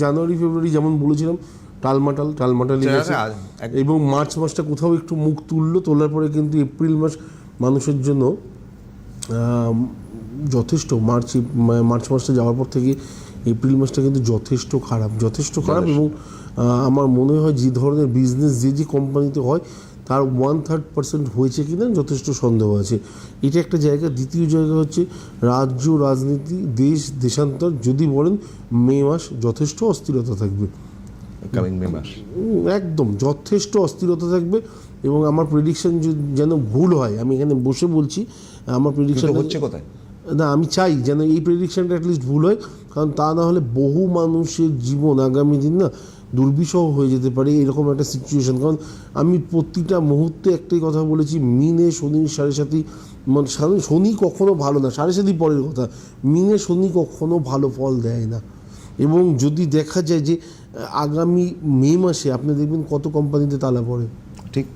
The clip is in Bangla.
জানুয়ারি ফেব্রুয়ারি যেমন বলেছিলাম টালমাটালি গেছে, এবং মার্চ মাসটা কোথাও একটু মুখ তোলার পরে কিন্তু এপ্রিল মাস মানুষের জন্য যথেষ্ট মার্চ মাসটা যাওয়ার পর থেকে এপ্রিল মাসটা কিন্তু যথেষ্ট খারাপ এবং আমার মনে হয় যে ধরনের বিজনেস যে কোম্পানিতে হয় তার 1/3% হয়েছে কিনা যথেষ্ট সন্দেহ আছে। এটা একটা জায়গা। দ্বিতীয় জায়গা হচ্ছে রাজ্য রাজনীতি, দেশান্তর। যদি বলেন মে মাস যথেষ্ট অস্থিরতা থাকবে, একদম যথেষ্ট অস্থিরতা থাকবে, এবং আমার প্রেডিকশন যেন ভুল হয়। আমি এখানে বসে বলছি আমার প্রেডিকশন হচ্ছে কোথায় না, আমি চাই যেন এই প্রেডিকশনটা অ্যাটলিস্ট ভুল হয়, কারণ তা না হলে বহু মানুষের জীবন আগামী দিন না দুর্বিষহ হয়ে যেতে পারে এরকম একটা সিচুয়েশন। কারণ আমি প্রতিটা মুহূর্তে একটাই কথা বলেছি, মিনে শনি 7.5, মানে শনি কখনো ভালো না, 7.5 পরের কথা, মিনে শনি কখনো ভালো ফল দেয় না। এবং যদি দেখা যায় যে আগামী মে মাসে আপনি দেখবেন কত কোম্পানিতে তালা পড়ে। ঠিক।